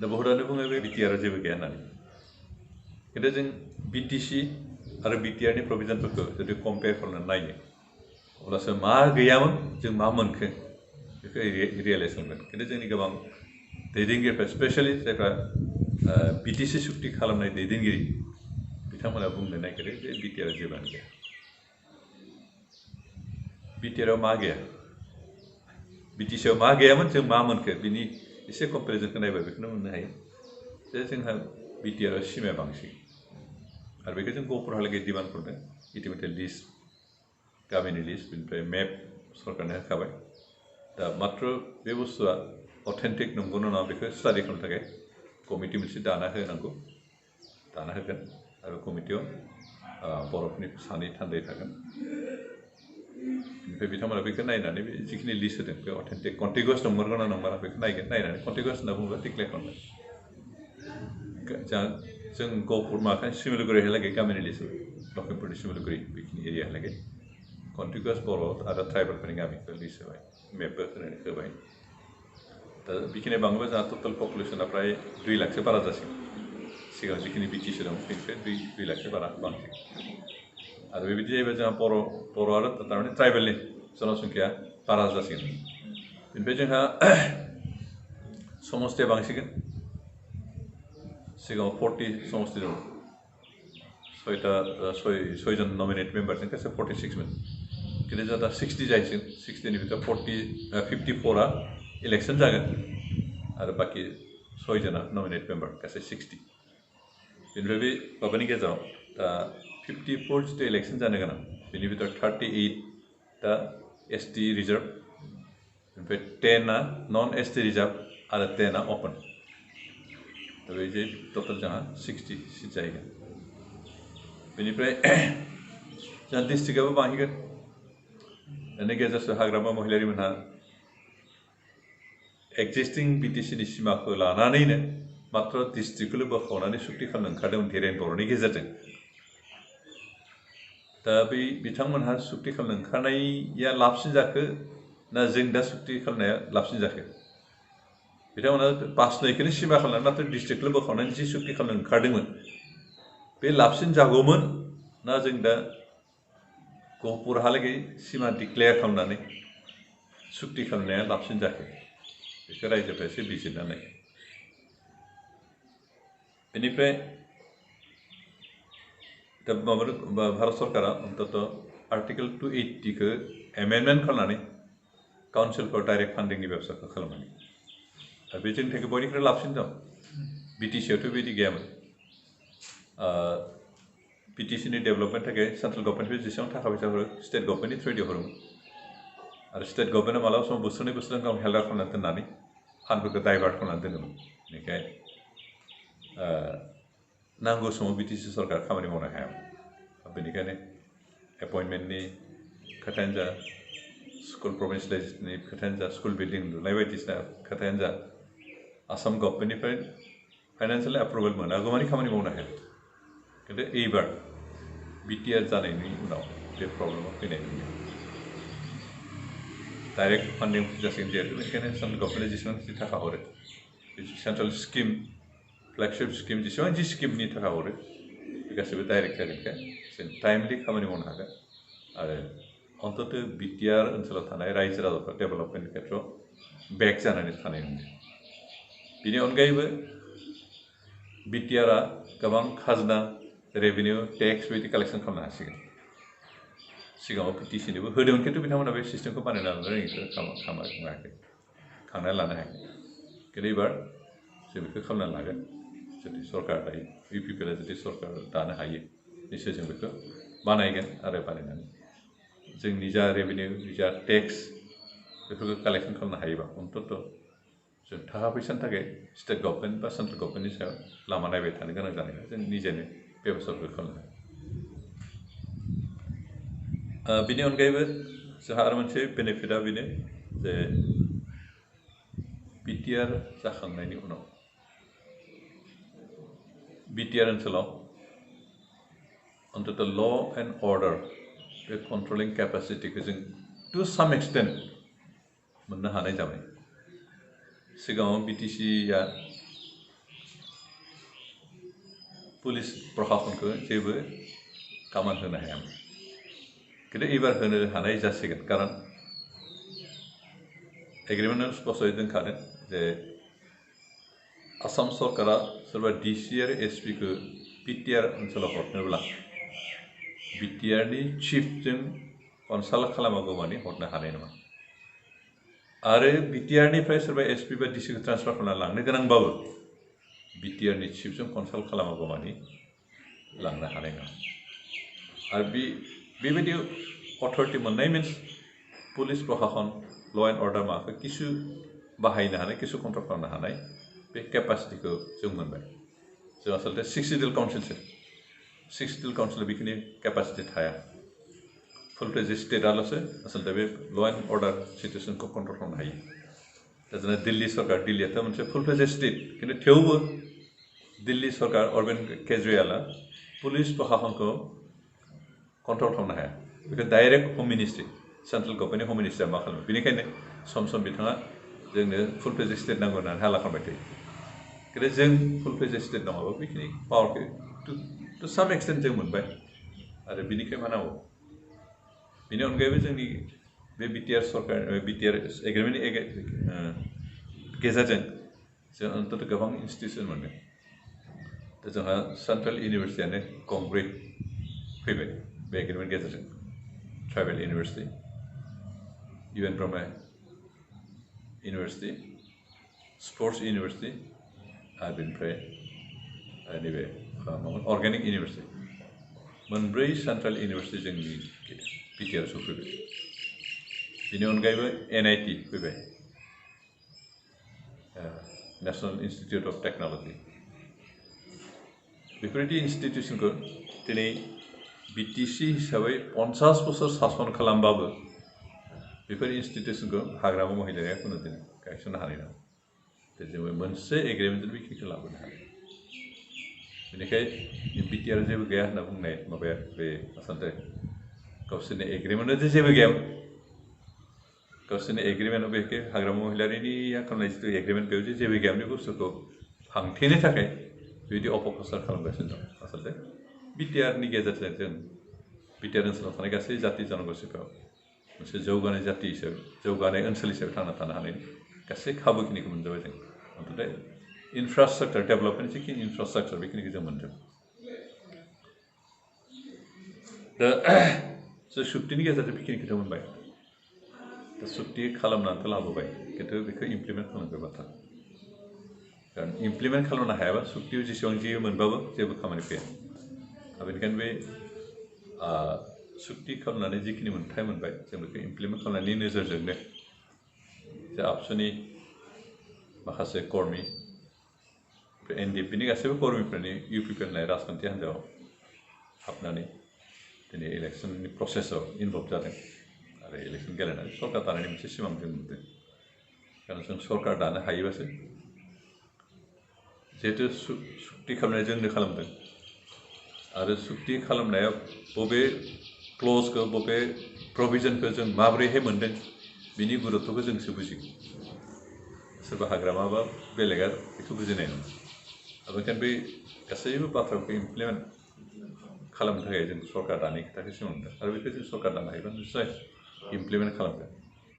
दा बहुतानो बुङो बे बिटिआर जेबो गैया होननानै खिन्थु जों बिटिसि आरो बिटिआरनि प्रभिजनफोरखौ जुदि कम्पेयार खालामनानै नायो अब्लासो मा गैयामोन जों मा मोनखो बेखौ रियेलाइज मोनगोन खिन्थु जोंनि गोबां दैदेनगिरिफ्रा स्पेसियेलि जायफ्रा बिटिसि सुक्ति खालामनाय दैदेनगिरि बिथांमोना बुंनो नागिरो जे बिटिआर जेबोआनो गैया बिटिआराव मा गैया बिटिसिआव मा गैयामोन जों मा मोनखो बिनि एसे कम्पेरिजनखौ नायबा बेखौनो मोननो हायो जे जोंहा बिटिआराव सिमाया बांसिन आरो बेखौ जों गफुरहालागै डिमान्ड खालामदों इटिमेटेल लिस्ट गामिनि लिस्ट बेनिफ्राय मेप सरकारनो होखाबाय दा मात्र बे बुस्थुआ अथेन्टिक नंगौना नङा बेखौ स्टाडि खालामनो थाखाय कमिटि मोनसे दाना होनांगौ दाना होगोन आरो कमिटियाव बर'फोरनि सानै थान्दै थागोन बेनिफ्राय बिथांमोना बेखौ नायनानै बे जिखिनि लिस्ट होदों बे अथेन्टिक कन्टिगुवास नंमारगौना नंमारा बेखौ नायगोन नायनानै कन्टिगुवास होनना बुङोब्ला डिक्लेयार खालामगोन जों गहपुर माखा सिमिलुगुरिहालागै गामिनि लिस्ट लखिमपुरनि सिमिलुगुरि बेखिनि एरियाहालागै कन्टिगुवास बर' आरो ट्राइबेलफोरनि गामिखौ लिस्ट होबाय मेपबो होबाय दा बेखिनि बाङोबा जोंहा टटेल पपुलेसना प्राय 2 लाखसो बारा जासिगोन सिगां जिखिनि बिटिसि दं बेनिफ्राय 2 लाखसो बारा बांसिन आरो बेबायदि जायोबा जोंहा बर' आरो थारमाने ट्राइबेलनि जनसंख्या बारा जासिगोन बेनिफ्राय जोंहा समस्थिया बांसिगोन सिगाङाव 40 समस्ति दं सयजन नमिनेट मेम्बारजों गासै 46 मोन खिन्थु जोंहा दा 60 जाहैसिगोन 60नि भितराव 54आ इलेक्सन जागोन आरो बाखि 6 जना नमिनेट मेम्बार गासै 60 बेनिफ्राय बे माबानि गेजेराव दा 54 जितु इलेक्सन जानो गोनां बेनि भितराव 38 दा एसटि रिजार्भ ओमफ्राय 10आ नन एसटि रिजार्भ आरो 10आ अपेन दा बे जे टटेल जोंहा 60 सिट जाहैगोन बेनिफ्राय जोंहा डिस्ट्रिक्टआबो बांहैगोन बेनि गेजेरजों हाग्रामा महिलारि मोनहा एक्जिस्टिं बिटिसिनि सिमाखौ लानानैनो मात्र डिस्ट्रिक्टखौल' बोखावनानै सुक्ति खालामनो ओंखारदोंमोन धीरेन बर'नि गेजेरजों दा बै बिथांमोनहा सुक्ति खालामनो ओंखारनाया लाबसिन जाखो ना जों दा सुक्ति खालामनाया लाबसिन जाखो बिथांमोना बासिनायखौनो सिमा खालामनानै मात्र डिस्ट्रिक्टखौल' बोखावनानै जि सुक्ति खालामनो ओंखारदोंमोन बे लाबसिन जागौमोन ना जों दा गहपुरहालागै सिमा डिक्लेयार खालामनानै सुक्ति खालामनाया लाबसिन जाखो बेखौ रायजोफ्रा एसे बिजिरनानै बेनिफ्राय दा भारत सरकारा अन्तत आर्टिकल 280 एमेन्डमेन्ट खालामनानै काउन्सिल फर डाइरेक्ट फान्डिंनि बेबस्थाखौ खालामनानै आरो बे जोंनि थाखाय बयनिख्रुइ लाबसिन दं बिटिसिआवथ' बिदि गैयामोन बिटिसिनि डेभेलपमेन्टनि थाखाय सेन्ट्रेल गभर्नमेन्टनिफ्राय जेसेबां थाखा फैसा हरो स्टेट गभर्नमेन्टनि थ्रुयै हरोमोन आरो स्टेट गभर्नमेन्टआ मालाबा समाव बोसोरनै बोसोरथाम गाहाम हेल्डार खालामनानै दोननानै फान्डफोरखौ डाइभार्ट खालामनानै दोनोमोन बेनिखाय नांगौ समाव बिटिसि सरकार खामानि मावनो हायामोन बेनिखायनो एपइन्टमेन्टनि खोथायानो जा स्कुल प्रभिन्सियेलाइजेसननि खोथायानो जा स्कुल बिल्डिं लुनाय बायदिसिना खोथायानो जा आसाम गभर्नमेन्टनिफ्राय फाइनान्सियेल एप्रुभेल मोनागौमानि खामानि मावनो हाया खिन्थु एइबार बिटिआर जानायनि उनाव बे प्रब्लेमा फैनाय नुयो डाइरेक्ट फान्डिं जासिगोन जिहेतु बेनिखायनो सेन्ट्रेल गभर्नमेन्टआ जेसेबां थाखा हरो सेन्ट्रेल स्किम फ्लेगशिप स्किम जेसेबां जि स्किमनि थाखा हरो बे गासैबो डाइरेक्ट जागोनखाय जों टाइमलि खामानि मावनो हागोन आरो अन्तत बिटिआर ओनसोलाव थानाय रायजो राजाफ्रा डेभेलपमेन्टनि खेत्रआव बेक जानानै थानाय नङा बेनि अनगायैबो बिटिआरआ गोबां खाजोना रेभिनिउ टेक्स बिदि कालेक्सन खालामनो हासिगोन सिगाङाव बिटिसिनोबो होदोंमोन खिन्थु बिथांमोना बे सिस्टेमखौ बानायना लानो रोङिखौ हायाखै खांनानै लानो हायाखै खिन्थु एबार जों बेखौ खालामनानै लागोन जुदि सरकार दायो इउपिपिएलआ जुदि सरकार दानो हायो निश्चय जों बेखौ बानायगोन आरो बानायनानै जों निजा रेभिनिउ निजा टेक्स बेफोरखौ कालेक्सन खालामनो हायोबा अन्तत जों थाखा फैसानि थाखाय स्टेट गभर्नमेन्ट बा सेन्ट्रेल गभर्नमेन्टनि सायाव लामा नायबाय थानो गोनां जानायखौ जों निजेनो बेबस्थाफोरखौ खालामनो हायो बेनि अनगायैबो जोंहा आरो मोनसे बेनिफिटआ बेनो जे बिटिआर जाखांनायनि उनाव बिटिआर ओनसोलाव अन्तत ल एन्ड अर्डार बे कन्ट्रलिं केपासिटिखौ जों टु साम एक्सटेन्ट मोननो हानाय जाबाय सिगाङाव बिटिसिआ पुलिस प्रशासनखौ जेबो खामान होनो हायामोन खिन्थु एबार होनो हानाय जासिगोन कारन एग्रिमेन्टआव स्पष्टयै दोनखादों जे आसाम सरकारा सोरबा डिसि आरो एसपि खौ बिटिआर ओनसोलाव हरनोब्ला बिटिआरनि चिफजों कनसाल्ट खालामागौमानि हरनो हानाय नङा आरो बिटिआरनिफ्राय सोरबा एसपि बा डिसि खौ ट्रान्सफार खालामना लांनो गोनांबाबो बिटिआरनि चिफजों कनसाल्ट खालामागौमानि लांनो हानाय नङा आरो बेबायदि अथरिटि मोननाय मिन्स पुलिस प्रशासन ल एन्ड अर्डार माखौ किसु बाहायनो हानाय किसु कन्ट्रल खालामनो हानाय बे केपासिटिखौ जों मोनबाय जों आसलते 6 सिडिउल काउन्सिलसो 6 सिडिउल काउन्सिलाव बेखिनि केपासिटि थाया फुल फ्लेज स्टेटआल'सो आसलते बे ल एन्ड अर्डार सिटुएसनखौ कन्ट्रल खालामनो हायो दा जोंना दिल्ली सरकार दिल्लीयाथ' मोनसे फुल फ्लेज स्टेट खिन्थु थेवबो दिल्ली सरकार अरविन्द केजरीवाला पुलिस प्रशासनखौ कन्ट्रल खालामनो हाया बेखौ डाइरेक्ट हम मिनिस्ट्रि सेन्ट्रेल गभर्नमेन्टनि हम मिनिस्ट्रिया मा खालामो बेनिखायनो सम सम बिथाङा जोंनो फुल फ्लेज स्टेट नांगौ होननानै हाला खालामबाय थायो खिन्थु जों फुल फ्लेज स्टेट नङाबा बेखिनि पावारखौ टु साम एक्सटेन्ट जों मोनबाय आरो बिनिखाय मा नांगौ बेनि अनगायैबो जोंनि बे बिटिआर सरकार बिटिआर एग्रिमेन्टनि गेजेरजों जों अन्तत गोबां इन्स्टिटिउसन मोनदों दा जोंहा सेन्ट्रेल इउनिभारसिटियानो गंब्रै फैबाय बे एग्रिमेन्ट गेजेरजों ट्राइबेल इउनिभारसिटि इउएन ब्रह्म इउनिभारसिटि स्पर्ट्स इउनिभारसिटि आरो बेनिफ्राय नैबे अर्गेनिक इउनिभारसिटि मोनब्रै सेन्ट्रेल इउनिभारसिटि जोंनि बिटिआर सफैबाय बेनि अनगायैबो एनआईटि फैबाय नेशनेल इन्स्टिटिउट अफ टेक्न'लजि बेफोरबायदि इन्स्टिटिउसनखौ दिनै बिटिसि हिसाबै 50 बोसोर सासन खालामबाबो बेफोर इन्स्टिटिउसनखौ हाग्रामा महिलारिया खुनु दिन गायसननो हानाय नङा जोङो मोनसे एग्रिमेन्टजों बेखिनिखौ लाबोनो हायो बेनिखायनो बिटिआर जेबो गैया होनना बुंनाय माबाया बे आसलते गावसोरनि एग्रिमेन्टआव जेबो गैयामोन गावसोरनि एग्रिमेन्टआव बेखौ हाग्रामा महिलारिनिया खालामनाय जिथु एग्रिमेन्ट बेयाव जेबो गैयामोन बे बुस्थुखौ फांथेनो थाखाय बेबायदि अपप्रचार खालामगासिनो दं आसलते बिटिआरनि गेजेरजों जों बिटिआर ओनसोलाव थानाय गासै जाति जनगोष्ठीफ्राव मोनसे जौगानाय जाति हिसाबै जौगानाय ओनसोल हिसाबै थांना थानो हानायनि गासै खाबुखिनिखौ मोनजोबबाय जों अन्तत इनफ्रास्ट्राक्चार डेभेलपमेन्ट जिखिनि इनफ्रास्ट्राक्चार बेखिनिखौ जों मोनदों दा जों सुक्तिनि गेजेरजों बेखिनिखौथ' मोनबाय दा सुक्ति खालामनानैथ' लाबोबाय खिन्थु बेखौ इमप्लिमेन्ट खालामनांगौ बाथ्रा कारण इमप्लिमेन्ट खालामनो हायाबा सुक्तियाव जेसेबां जि मोनबाबो जेबो खामानि फैया बेनिखायनो बे सुक्ति खालामनानै जिखिनि मोन्थाय मोनबाय जों बेखौ इमप्लिमेन्ट खालामनायनि नोजोरजोंनो जे आबसुनि माखासे कर्मि एनडिएफबिनि गासैबो कर्मिफोरनि इउपिपि होननाय राजखान्थि हान्जायाव हाबनानै दिनै इलेक्सननि प्रसेसआव इनभल्भ जादों आरो इलेक्सन गेलेनानै सरकार दानायनि मोनसे सिमां जों नुदों कारण जों सरकार दानो हायोबासो जिहेतु सुक्ति खालामनाय जोंनो खालामदों आरो सुक्ति खालामनायाव बबे क्लजखौ बबे प्रभिजनखौ जों माबोरैहाय मोन्दों बिनि गुरुत्वखौ जोंसो बुजिगोन सोरबा हाग्रामा बा बेलेगा बेखौ बुजिनाय नङा बेनिखायनो बे गासैबो बाथ्राखौ इमप्लिमेन्ट खालामनो थाखाय जों सरकार दानाय खोथाखौ सिगां मोनदों आरो बेखौ जों सरकार दानो हायोबा निस्सय इमप्लिमेन्ट खालामगोन